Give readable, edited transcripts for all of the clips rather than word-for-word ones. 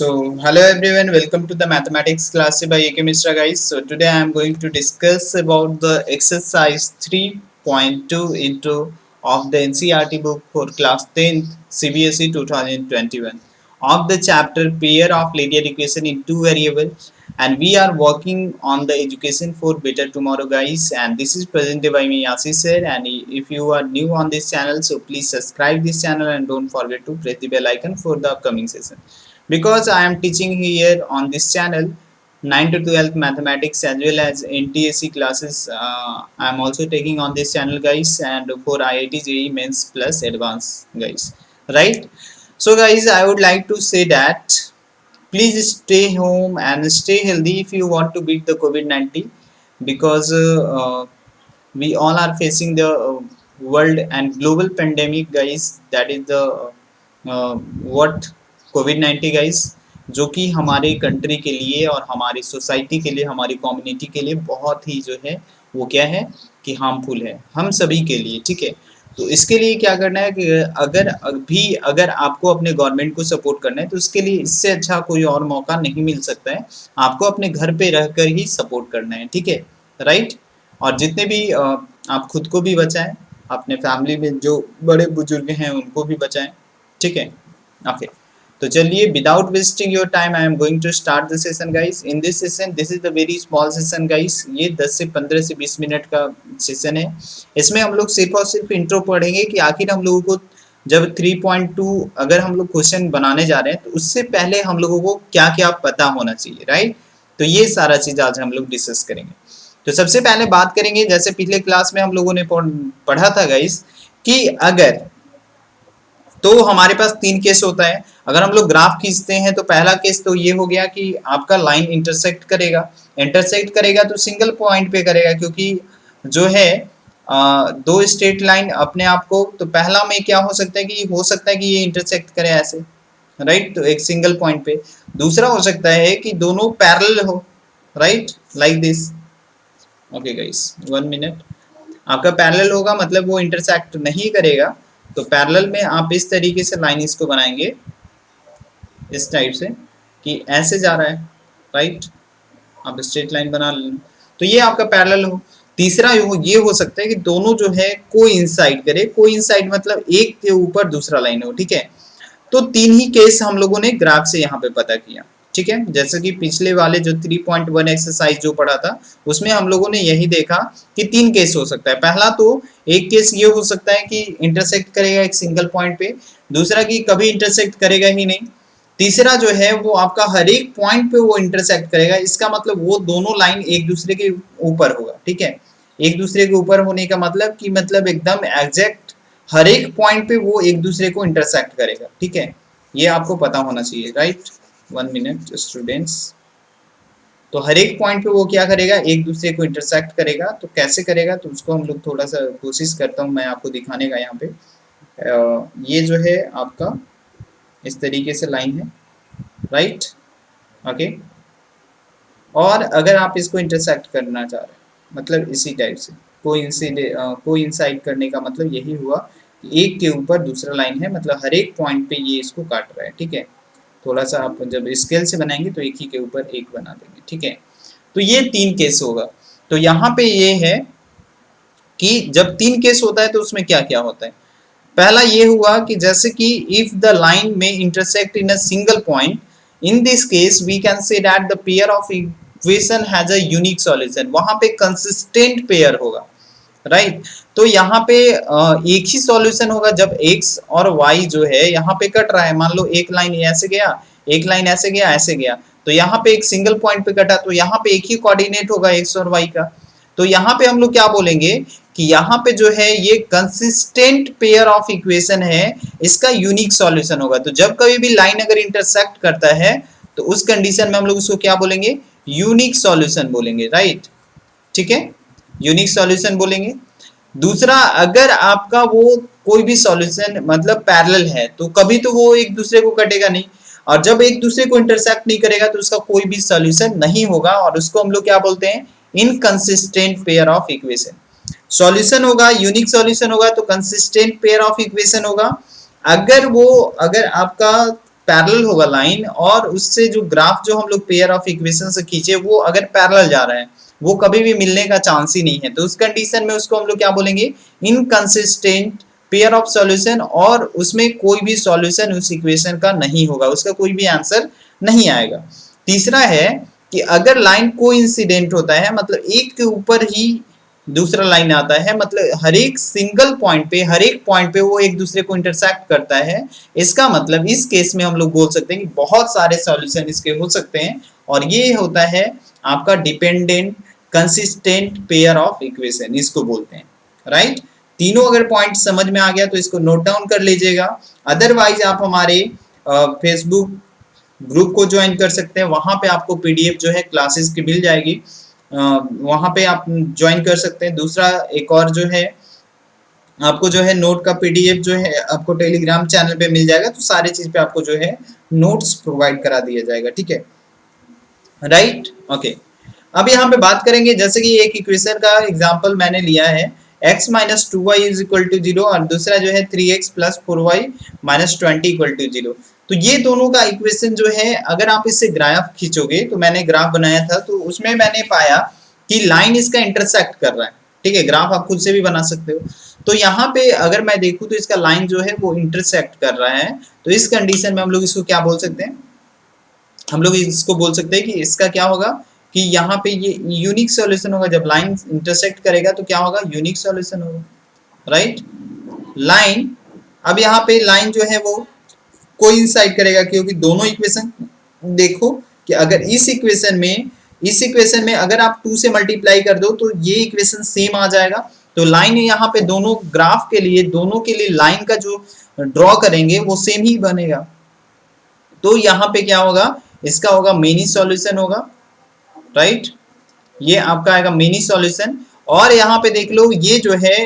Hello everyone, welcome to the mathematics class by AK Mishra guys. So today I am going to discuss about the exercise 3.2 into of the NCERT book for class 10th CBSE 2021 of the chapter pair of linear equation in two variables, and we are working on the education for better tomorrow guys, and this is presented by me Ashish sir. And if you are new on this channel, so please subscribe this channel and don't forget to press the bell icon for the upcoming session, because I am teaching here on this channel 9 to 12th mathematics as well as NTSC classes. I am also taking on this channel guys, and for IIT JEE Mains plus advanced guys, right? So guys, I would like to say that please stay home and stay healthy if you want to beat the COVID-19, because we all are facing the world and global pandemic guys. That is the what covid guys, जो कि हमारे country के लिए और हमारी society के लिए, हमारी कम्युनिटी के लिए बहुत ही जो है वो क्या है कि हार्मफुल है हम सभी के लिए, ठीक है। तो इसके लिए क्या करना है कि अगर आपको अपने गवर्नमेंट को सपोर्ट करना है तो उसके लिए इससे अच्छा कोई और मौका नहीं मिल सकता है। आपको अपने घर पे रहकर ही सपोर्ट करना है, ठीक है, राइट। और जितने भी आप खुद को भी बचाएं, अपने फैमिली में जो बड़े बुजुर्ग हैं उनको भी बचाएं, ठीक है। ओके, तो चलिए without wasting your time I am going to start the session guys. In this session this is the very small session guys, ये 10 से 15 से 20 मिनट का सेशन है। इसमें हम लोग सिर्फ और सिर्फ इंट्रो पढ़ेंगे कि आखिर हम लोगों को जब 3.2 अगर हम लोग क्वेश्चन बनाने जा रहे हैं तो उससे पहले हम लोगों को क्या क्या पता होना चाहिए, राइट। तो ये सारा चीज आज हम लोग डिस्कस करेंगे। तो सबसे पहले बात करेंगे, जैसे पिछले क्लास में हम लोगों ने पढ़ा था गाइस कि अगर तो हमारे पास तीन केस होता है। अगर हम लोग ग्राफ खींचते हैं तो पहला केस तो ये हो गया कि आपका लाइन इंटरसेक्ट करेगा तो सिंगल पॉइंट पे करेगा, क्योंकि जो है दो स्ट्रेट लाइन अपने आप को, तो पहला में क्या हो सकता है कि ये इंटरसेक्ट करे ऐसे, राइट, तो एक सिंगल पॉइंट पे। दूसरा हो सकता है कि दोनों पैरेलल हो, right, like this. Okay guys, 1 minute. आपका पैरेलल होगा मतलब वो इंटरसेक्ट नहीं करेगा, तो पैरेलल में आप इस तरीके से लाइन इसको बनाएंगे, इस टाइप से कि ऐसे जा रहा है, राइट, आप स्ट्रेट लाइन बना लें तो ये आपका पैरेलल हो। तीसरा ये हो सकता है कि दोनों जो है कोइंसाइड करे, कोइंसाइड मतलब एक के ऊपर दूसरा लाइन हो, ठीक है। तो तीन ही केस हम लोगों ने ग्राफ से यहाँ पे पता किया, ठीक है। जैसे कि पिछले वाले जो 3.1 एक्सरसाइज जो पढ़ा था उसमें हम लोगों ने यही देखा कि तीन केस हो सकता है। पहला तो एक केस ये हो सकता है कि इंटरसेक्ट करेगा एक सिंगल पॉइंट पे, दूसरा कि कभी इंटरसेक्ट करेगा ही नहीं, तीसरा जो है वो आपका हर एक पॉइंट पे वो इंटरसेक्ट करेगा। इसका मतलब वो दोनों लाइन एक दूसरे के ऊपर होगा, ठीक है। एक दूसरे के ऊपर होने का मतलब कि मतलब एकदम एग्जैक्ट हर एक पॉइंट पे वो एक दूसरे को इंटरसेक्ट करेगा, ठीक है। ये आपको पता होना चाहिए, राइट। 1 minute students. तो हर एक पॉइंट पे वो क्या करेगा, एक दूसरे को इंटरसेक्ट करेगा। तो कैसे करेगा तो उसको हम लोग थोड़ा सा कोशिश करता हूँ मैं आपको दिखाने का। यहाँ पे ये जो है आपका इस तरीके से लाइन है, राइट, ओके। और अगर आप इसको इंटरसेक्ट करना चाह रहे हैं मतलब इसी टाइप से कोइंसाइड करने का मतलब यही हुआ कि एक के ऊपर दूसरा लाइन है, मतलब हर एक पॉइंट पे ये इसको काट रहा है, ठीक है। थोड़ा सा आप जब स्केल से बनाएंगे तो एक ही के ऊपर एक बना देंगे, ठीक है। तो ये तीन केस होगा। तो यहाँ पे ये है कि जब तीन केस होता है तो उसमें क्या क्या होता है। पहला ये हुआ कि जैसे कि इफ द लाइन में intersect in a single point, in this case we can say that the pair of equation has a unique solution. वहां पे कंसिस्टेंट पेयर होगा, राइट। तो यहाँ पे एक ही सॉल्यूशन होगा जब x और y जो है यहाँ पे कट रहा है। मान लो एक लाइन ऐसे गया, एक लाइन ऐसे गया, ऐसे गया, तो यहाँ पे एक सिंगल पॉइंट पे कटा, तो यहाँ पे एक ही कोऑर्डिनेट होगा x और y का। तो यहाँ पे हम लोग क्या बोलेंगे कि यहाँ पे जो है ये कंसिस्टेंट पेयर ऑफ इक्वेशन है, इसका यूनिक सॉल्यूशन होगा। तो जब कभी भी लाइन अगर इंटरसेक्ट करता है तो उस कंडीशन में हम लोग उसको क्या बोलेंगे, यूनिक सॉल्यूशन बोलेंगे, राइट, ठीक है, यूनिक सॉल्यूशन बोलेंगे। दूसरा, अगर आपका वो कोई भी सॉल्यूशन मतलब पैरेलल है तो कभी तो वो एक दूसरे को कटेगा नहीं, और जब एक दूसरे को इंटरसेक्ट नहीं करेगा तो उसका कोई भी सॉल्यूशन नहीं होगा, और उसको हम लोग क्या बोलते हैं, inconsistent pair of equation. Solution होगा, यूनिक सॉल्यूशन होगा तो कंसिस्टेंट पेयर ऑफ इक्वेशन होगा। अगर आपका पैरेलल होगा लाइन, और उससे जो ग्राफ जो हम लोग पेयर ऑफ इक्वेशन से खींचे वो अगर पैरेलल जा रहा है, वो कभी भी मिलने का चांस ही नहीं है। तो उस कंडीशन में उसको हम लोग क्या बोलेंगे, इनकंसिस्टेंट पेयर ऑफ सॉल्यूशन, और उसमें कोई भी सॉल्यूशन उस इक्वेशन का नहीं होगा, उसका कोई भी आंसर नहीं आएगा। तीसरा है कि अगर लाइन कोइंसिडेंट होता है, मतलब एक के ऊपर ही दूसरा लाइन आता है, मतलब हर एक सिंगल पॉइंट पे, हर एक पॉइंट पे वो एक दूसरे को इंटरसेक्ट करता है, इसका मतलब इस केस में हम लोग बोल सकते हैं कि बहुत सारे सॉल्यूशन इसके हो सकते हैं, और ये होता है आपका dependent consistent pair of equation, इसको बोलते हैं, राइट। तीनों अगर पॉइंट समझ में आ गया तो इसको नोट डाउन कर लीजिएगा। अदरवाइज आप हमारे फेसबुक ग्रुप को ज्वाइन कर सकते हैं, वहां पे आपको पीडीएफ जो है क्लासेस की मिल जाएगी, वहां पे आप ज्वाइन कर सकते हैं। दूसरा एक और जो है, आपको जो है नोट का पीडीएफ जो है आपको टेलीग्राम चैनल पे मिल जाएगा, तो सारी चीज पे आपको जो है नोट्स प्रोवाइड करा दिया जाएगा, ठीक है, राइट, ओके। अब यहाँ पे बात करेंगे, जैसे कि एक इक्वेशन का एग्जांपल मैंने लिया है, x minus 2y is equal to 0, और दूसरा जो है 3x plus 4y minus 20 equal to 0। तो ये दोनों का इक्वेशन जो है, अगर आप इससे ग्राफ खींचोगे, तो मैंने ग्राफ बनाया था, तो उसमें मैंने पाया कि लाइन इसका इंटरसेक्ट कर रहा है, ठीक है, ग्राफ आप खुद से भी बना सकते हो। तो यहाँ पे अगर मैं देखूँ तो इसका लाइन जो है वो इंटरसेक्ट कर रहा है, तो इस कंडीशन में हम लोग इसको क्या बोल सकते हैं, हम लोग इसको बोल सकते हैं कि इसका क्या होगा कि यहाँ पे ये यूनिक सॉल्यूशन होगा। जब लाइन इंटरसेक्ट करेगा तो क्या होगा, यूनिक सॉल्यूशन होगा, राइट। लाइन, अब यहाँ पे लाइन जो है वो कोइंसाइड करेगा, क्योंकि दोनों इक्वेशन देखो कि अगर इस इक्वेशन में अगर आप 2 से मल्टीप्लाई कर दो तो ये इक्वेशन सेम आ जाएगा। तो लाइन यहाँ पे दोनों ग्राफ के लिए, दोनों के लिए लाइन का जो ड्रॉ करेंगे वो सेम ही बनेगा। तो यहाँ पे क्या होगा, इसका होगा मेनी सॉल्यूशन होगा, राइट, ये आपका आएगा मेनी सॉल्यूशन। और यहाँ पे देख लो, ये जो है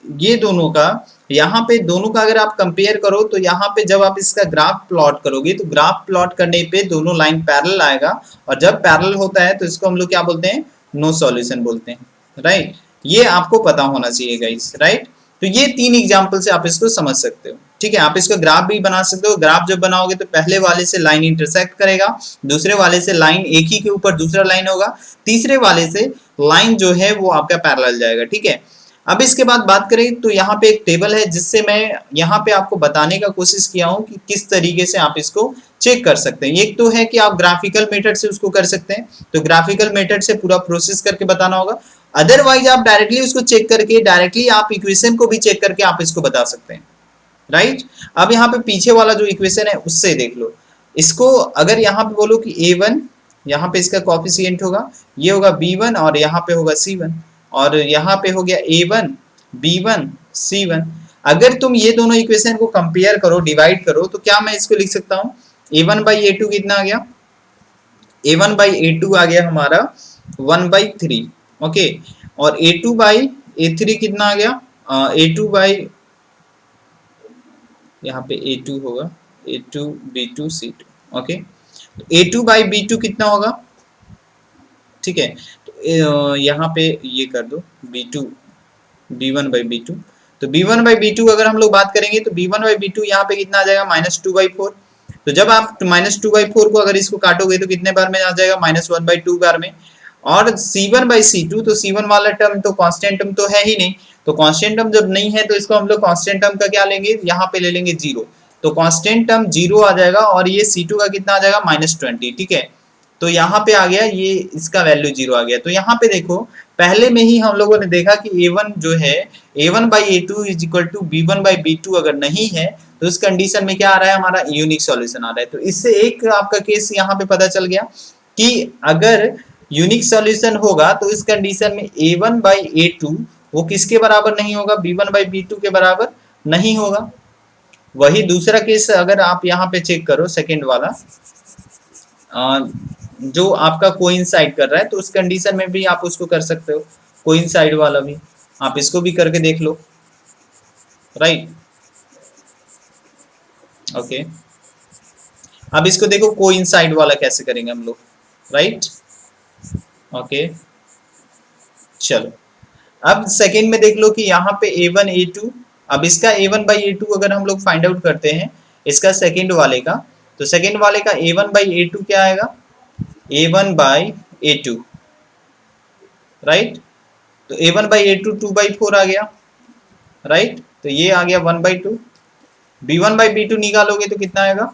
ये दोनों का, यहाँ पे दोनों का अगर आप कंपेयर करो तो यहाँ पे जब आप इसका ग्राफ प्लॉट करोगे तो ग्राफ प्लॉट करने पे दोनों लाइन पैरेलल आएगा, और जब पैरेलल होता है तो इसको हम लोग क्या बोलते हैं, नो सॉल्यूशन बोलते हैं, राइट। ये आपको पता होना चाहिए गाइस, राइट। तो ये 3 एग्जाम्पल से आप इसको समझ सकते हो, ठीक है। आप इसका ग्राफ भी बना सकते हो, ग्राफ जब बनाओगे तो पहले वाले से लाइन इंटरसेक्ट करेगा, दूसरे वाले से लाइन एक ही के ऊपर दूसरा लाइन होगा, तीसरे वाले से लाइन जो है वो आपका पैरेलल जाएगा, ठीक है। अब इसके बाद बात करें तो यहाँ पे एक टेबल है, जिससे मैं यहाँ पे आपको बताने का कोशिश किया हूँ कि किस तरीके से आप इसको चेक कर सकते हैं। एक तो है कि आप ग्राफिकल मेथड से उसको कर सकते हैं, तो ग्राफिकल मेथड से पूरा प्रोसेस करके बताना होगा। अदरवाइज आप डायरेक्टली उसको चेक करके, डायरेक्टली आप इक्वेशन को भी चेक करके आप इसको बता सकते हैं, राइट। अब यहाँ पे पीछे वाला जो इक्वेशन है उससे देख लो इसको, अगर यहाँ पे बोलो कि a1, यहाँ पे इसका कोफिशिएंट होगा, ये होगा b1, और यहाँ पे होगा c1, और यहाँ पे हो गया a1 b1 c1। अगर तुम ये दोनों इक्वेशन को कंपेयर करो, डिवाइड करो, तो क्या मैं इसको लिख सकता हूँ, a1 बाई a2 कितना आ गया, a1 बाई a2 आ गया हमारा 1/3, ओके, और a2 बाई a3 कितना आ गया, a2 बाई, यहाँ पे a2 होगा a2 b2 c2, okay, a2 by b2 कितना होगा, ठीक है। तो यहाँ पे ये कर दो b2 b1 बाई b2, तो b1 बाई b2 अगर हम लोग बात करेंगे तो b1 बाई b2 यहाँ पे कितना आ जाएगा, -2/4। तो जब आप -2/4 को अगर इसको काटोगे तो कितने बार में आ जाएगा, -1/2 बार में। और c1 बाई c2, तो c1 वाला टर्म तो कांस्टेंट टर्म तो है ही नहीं, तो कांस्टेंट टर्म जब नहीं है तो इसको हम लोग कांस्टेंट टर्म का क्या लेंगे, यहाँ पे ले लेंगे 0, तो कांस्टेंट टर्म 0 आ जाएगा, और ये c2 का कितना आ जाएगा, -20, ठीक है। तो यहाँ पे आ गया, ये इसका वैल्यू 0 आ गया। तो यहाँ पे देखो, पहले में ही हम लोगों ने देखा कि a1 जो है, a1 by a2 is equal to b1 by b2 अगर नहीं है तो इस कंडीशन में क्या आ रहा है, हमारा यूनिक सॉल्यूशन आ रहा है। तो इससे एक आपका केस यहाँ पे पता चल गया कि अगर यूनिक सॉल्यूशन होगा तो इस कंडीशन में a1 बाई a2 वो किसके बराबर नहीं होगा, b1 बाई b2 के बराबर नहीं होगा। वही दूसरा केस अगर आप यहाँ पे चेक करो, सेकेंड वाला जो आपका कोइंसाइड कर रहा है, तो उस कंडीशन में भी आप उसको कर सकते हो, कोइंसाइड वाला भी आप इसको भी करके देख लो, राइट, ओके। अब इसको देखो कोइंसाइड वाला कैसे करेंगे हम लोग, राइट, ओके। चलो अब सेकेंड में देख लो कि यहाँ पे a1 a2, अब इसका a1 बाई a2 अगर हम लोग फाइंड आउट करते हैं इसका सेकेंड वाले का, तो सेकेंड वाले का a1/a2 क्या आएगा, a1/a2, राइट। तो a1/a2 2/4 आ गया, राइट। तो ये आ गया 1/2। b1/b2 निकालोगे तो कितना आएगा,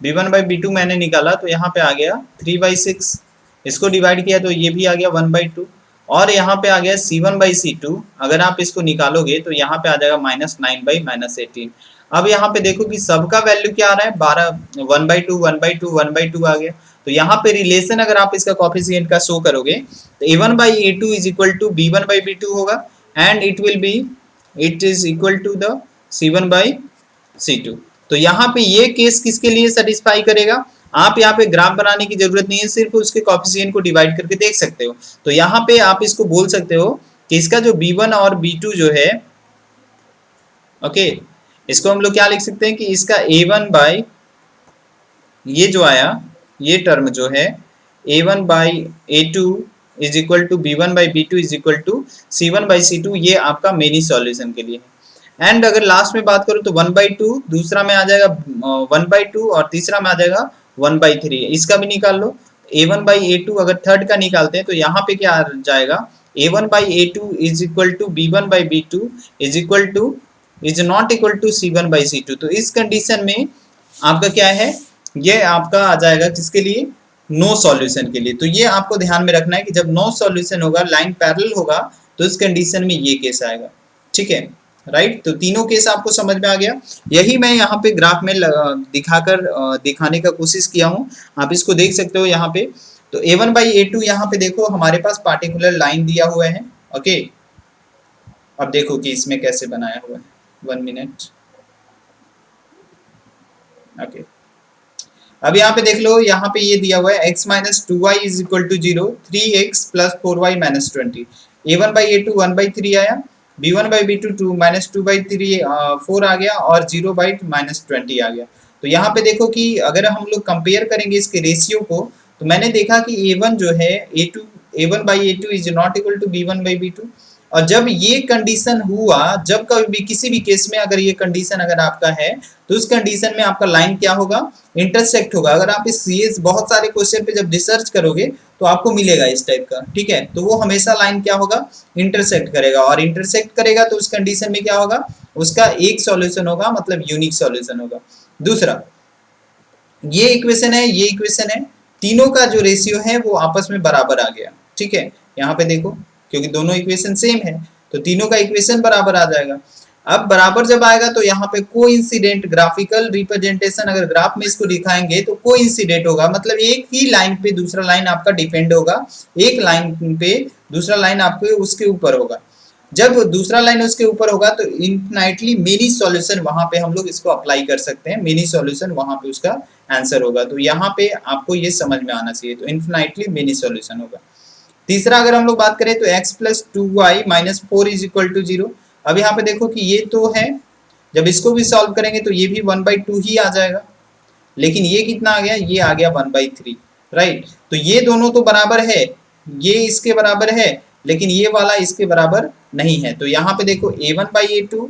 b1/b2 मैंने निकाला तो यहाँ पे आ गया 3/6, इसको डिवाइड किया तो ये भी आ गया 1/2, और यहाँ पे आ गया c1/c2, अगर आप इसको निकालोगे तो यहाँ पे आ जाएगा -9/-18। अब यहाँ पे देखो कि सबका वैल्यू क्या आ रहा है, 12, 1/2 1/2 1/2 आ गया। तो यहाँ पे रिलेशन अगर आप इसका कॉफिशिएंट का शो करोगे तो a1/a2 is equal to b1/b2 होगा, and it is equal to the c1/c2। तो यहाँ पे ये केस किसके लिए सेटिस्फाई करेगा, आप यहाँ पे ग्राफ बनाने की जरूरत नहीं है, सिर्फ उसके कॉफिशिएंट को डिवाइड करके देख सकते हो। तो यहाँ पे आप इसको बोल सकते हो कि इसका जो b1 और b2 जो है, ओके, इसको हम लोग क्या लिख सकते हैं कि इसका a1 ये जो आया, ये टर्म जो है a1/a2 is equal to b1/b2 is equal to c1/c2, ये आपका मेनी सॉल्यूशन के लिए है। एंड अगर लास्ट में बात करूं तो 1/2, दूसरा में आ जाएगा 1/2, और तीसरा में आ जाएगा 1/3, इसका भी निकाल लो। a1/a2 अगर थर्ड का निकालते हैं तो यहाँ पे क्या आ जाएगा, a1/a2 is equal to b1/b2 is equal to is not equal to c1/c2। तो इस कंडीशन में आपका क्या है, ये आपका आ जाएगा किसके लिए, नो सॉल्यूशन के लिए। तो ये आपको ध्यान में रखना है कि जब नो सॉल्यूशन होगा, लाइन पैरेलल होगा, तो इस कंडीशन में ये केस आएगा, ठीक है, राइट। तो तीनों केस आपको समझ में आ गया, यही मैं यहाँ पे ग्राफ में दिखाकर दिखाने का कोशिश किया हूँ, आप इसको देख सकते हो यहाँ पे। तो a1/a2 यहाँ पे देखो हमारे पास पार्टिकुलर लाइन दिया हुआ है, ओके। अब देखो कि इसमें कैसे बनाया हुआ है, 1 मिनट, ओके। अब यहाँ पे देख लो, यहाँ पे ये दिया हुआ है x - 2y is equal to 0, 3x + 4y - 20। a1/a2 1/3 आया, b1/b2 -2/3 4 आ गया, और 0/-20 आ गया। तो यहाँ पे देखो कि अगर हम लोग कंपेयर करेंगे इसके रेशियो को, तो मैंने देखा कि a1 जो है a1/a2 is not equal to b1/b2। और जब ये कंडीशन हुआ, जब कभी भी किसी भी केस में अगर ये कंडीशन अगर आपका है, तो उस कंडीशन में आपका लाइन क्या होगा, इंटरसेक्ट होगा। अगर आप इस ये बहुत सारे क्वेश्चन पे जब रिसर्च करोगे तो आपको मिलेगा इस टाइप का, ठीक है। तो वो हमेशा लाइन क्या होगा, इंटरसेक्ट करेगा, और इंटरसेक्ट करेगा तो उस कंडीशन में क्या होगा, उसका एक सॉल्यूशन होगा, मतलब यूनिक सॉल्यूशन होगा। दूसरा, ये इक्वेशन है, ये इक्वेशन है, तीनों का जो रेशियो है वो आपस में बराबर आ गया, ठीक है। यहाँ पे देखो, क्योंकि दोनों इक्वेशन सेम है तो तीनों का इक्वेशन बराबर आ जाएगा। अब बराबर जब आएगा तो यहाँ पे कोइंसिडेंट ग्राफिकल रिप्रेजेंटेशन, अगर ग्राफ में इसको दिखाएंगे तो कोइंसिडेंट होगा, मतलब एक ही लाइन पे दूसरा लाइन आपका डिपेंड होगा, एक लाइन पे दूसरा लाइन आपके उसके ऊपर होगा। जब दूसरा लाइन उसके ऊपर होगा तो इनफिनाइटली मेनी सॉल्यूशन वहां पे हम लोग इसको अप्लाई कर सकते हैं, मेनी सॉल्यूशन वहां पे उसका आंसर होगा। तो यहाँ पे आपको ये समझ में आना चाहिए, तो इनफिनाइटली मेनी सॉल्यूशन होगा। तीसरा अगर हम लोग बात करें तो x + 2y - 4 is equal to 0। अब यहाँ पे देखो कि ये तो है, जब इसको भी सॉल्व करेंगे तो ये भी 1/2 ही आ जाएगा, लेकिन ये कितना आ गया, ये आ गया 1/3, राइट। तो ये दोनों तो बराबर है, ये इसके बराबर है, लेकिन ये वाला इसके बराबर नहीं है। तो यहाँ पे देखो a1/a2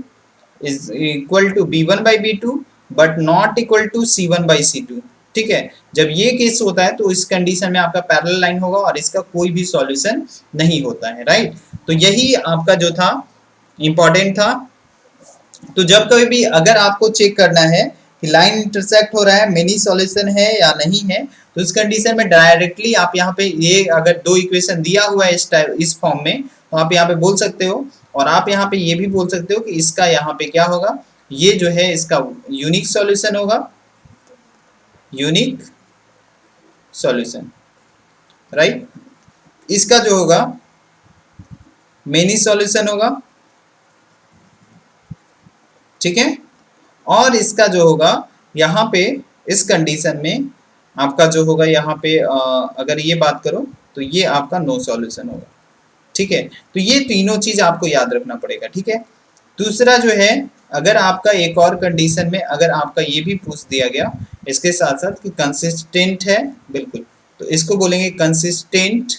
is equal to b1/b2 but not equal to c1/c2, ठीक है। जब ये केस होता है तो इस कंडीशन में आपका पैरेलल लाइन होगा और इसका कोई भी सॉल्यूशन नहीं होता है, राइट। तो यही आपका जो था इंपॉर्टेंट था। तो जब कभी भी अगर आपको चेक करना है कि लाइन इंटरसेक्ट हो रहा है, मेनी सॉल्यूशन है या नहीं है, तो इस कंडीशन में डायरेक्टली आप यहाँ पे ये अगर दो इक्वेशन दिया हुआ है इस फॉर्म में, तो आप यहाँ पे बोल सकते हो, और आप यहाँ पे ये भी बोल सकते हो कि इसका यहाँ पे क्या होगा, ये जो है इसका यूनिक सॉल्यूशन होगा, यूनिक सॉल्यूशन, राइट। इसका जो होगा मेनी सॉल्यूशन होगा, ठीक है। और इसका जो होगा यहाँ पे इस कंडीशन में आपका जो होगा यहाँ पे अगर ये बात करो तो ये आपका नो सॉल्यूशन होगा, ठीक है। तो ये तीनों चीज आपको याद रखना पड़ेगा, ठीक है। दूसरा जो है, अगर आपका एक और कंडीशन में अगर आपका ये भी पूछ दिया गया इसके साथ साथ कि कंसिस्टेंट है, बिल्कुल, तो इसको बोलेंगे कंसिस्टेंट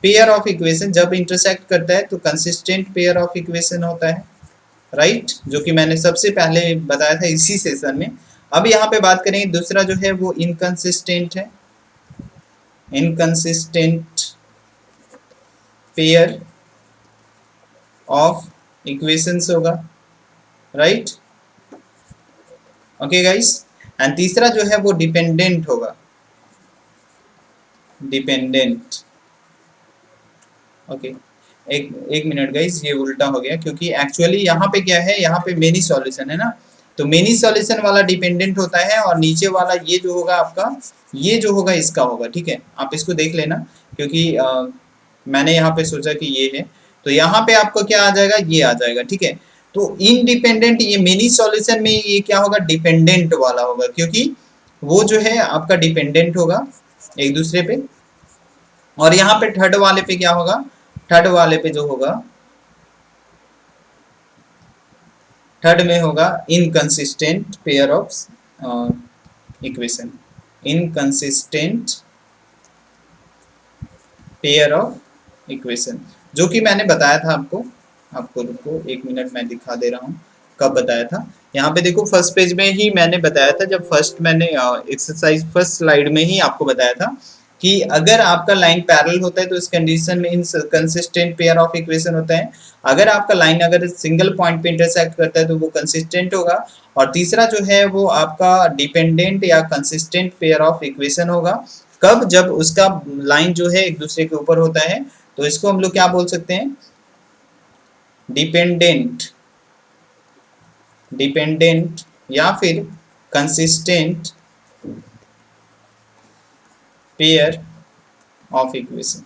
पेयर ऑफ इक्वेशन। जब इंटरसेक्ट करता है तो कंसिस्टेंट पेयर ऑफ इक्वेशन होता है, राइट, जो कि मैंने सबसे पहले बताया था इसी सेशन में। अब यहाँ पे बात करें दूसरा जो है वो इनकंसिस्टेंट है, इनकंसिस्टेंट पेयर ऑफ इक्वेशंस होगा, राइट। ओके गाइस, एंड तीसरा जो है वो डिपेंडेंट होगा, डिपेंडेंट। ओके, एक एक मिनट गाइस, ये उल्टा हो गया क्योंकि एक्चुअली यहाँ पे क्या है, यहाँ पे मेनी सॉल्यूशन है ना, तो मेनी सॉल्यूशन वाला डिपेंडेंट होता है और नीचे वाला ये जो होगा आपका, ये जो होगा इसका होगा, ठीक है। आप इसको देख लेना क्योंकि मैंने यहाँ पे सोचा कि ये है, तो यहाँ पे आपको क्या आ जाएगा, ये आ जाएगा, ठीक है। तो इनडिपेंडेंट, ये मेनी सॉल्यूशन में ये क्या होगा, डिपेंडेंट वाला होगा क्योंकि वो जो है आपका डिपेंडेंट होगा एक दूसरे पे। और यहाँ पे थर्ड वाले पे क्या होगा, थर्ड वाले पे जो होगा, थर्ड में होगा inconsistent pair of equation, inconsistent pair of equation, जो कि मैंने बताया था आपको। आपको रुको एक मिनट, मैं दिखा दे रहा हूँ कब बताया था। यहाँ पे देखो फर्स्ट पेज में ही मैंने बताया था, जब फर्स्ट मैंने एक्सरसाइज फर्स्ट स्लाइड में ही आपको बताया था कि अगर आपका लाइन पैरेलल होता है तो इस कंडीशन में इनकंसिस्टेंट पेयर ऑफ इक्वेशन होता है। अगर आपका लाइन अगर सिंगल पॉइंट पे इंटरसेक्ट करता है तो वो कंसिस्टेंट होगा। और तीसरा जो है वो आपका डिपेंडेंट या कंसिस्टेंट पेयर ऑफ इक्वेशन होगा। कब, जब उसका लाइन जो है एक दूसरे के ऊपर होता है, तो इसको हम लोग क्या बोल सकते हैं, डिपेंडेंट, डिपेंडेंट या फिर consistent pair of equation,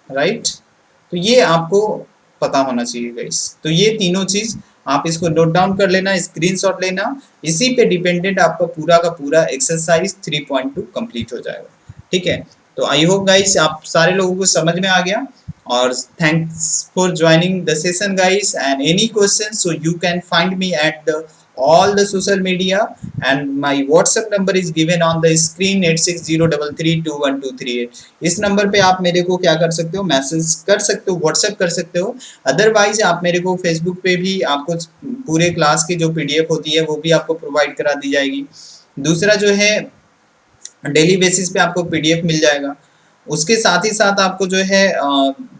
right. तो ये आपको पता होना चाहिए गाइस। तो ये तीनों चीज आप इसको नोट डाउन कर लेना, स्क्रीनशॉट लेना, इसी पे डिपेंडेंट आपका पूरा का पूरा एक्सरसाइज 3.2 कंप्लीट हो जाएगा, ठीक है। तो आई होप गाइस आप सारे लोगों को समझ में आ गया। और thanks for joining the session guys, and any question so you can find me at the all the social media, and my WhatsApp number is given on the screen 8603321238। इस number पे आप मेरे को क्या कर सकते हो, मैसेज कर सकते हो, व्हाट्सएप कर सकते हो। अदरवाइज आप मेरे को फेसबुक पे भी आपको पूरे क्लास की जो पीडीएफ होती है वो भी आपको प्रोवाइड करा दी जाएगी। दूसरा जो है डेली बेसिस पे आपको पीडीएफ मिल जाएगा। उसके साथ ही साथ आपको जो है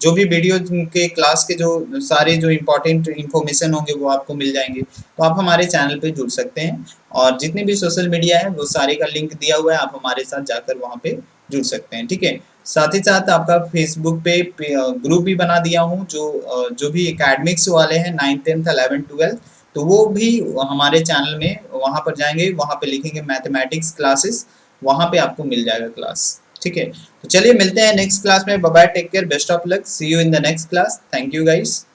जो भी वीडियो के क्लास के जो सारे जो इम्पोर्टेंट इन्फॉर्मेशन होंगे वो आपको मिल जाएंगे। तो आप हमारे चैनल पे जुड़ सकते हैं, और जितने भी सोशल मीडिया है वो सारे का लिंक दिया हुआ है, आप हमारे साथ जाकर वहाँ पे जुड़ सकते हैं, ठीक है। साथ ही साथ आपका फेसबुक पे ग्रुप भी बना दिया हूँ, जो भी एकेडमिक्स वाले हैं 9th 10th 11th 12th, तो वो भी हमारे चैनल में वहाँ पर जाएंगे, वहाँ पे लिखेंगे मैथमेटिक्स क्लासेस, वहाँ पे आपको मिल जाएगा क्लास, ठीक है। तो चलिए मिलते हैं नेक्स्ट क्लास में। Bye bye, take care, best of luck, see you in the next class. Thank you guys.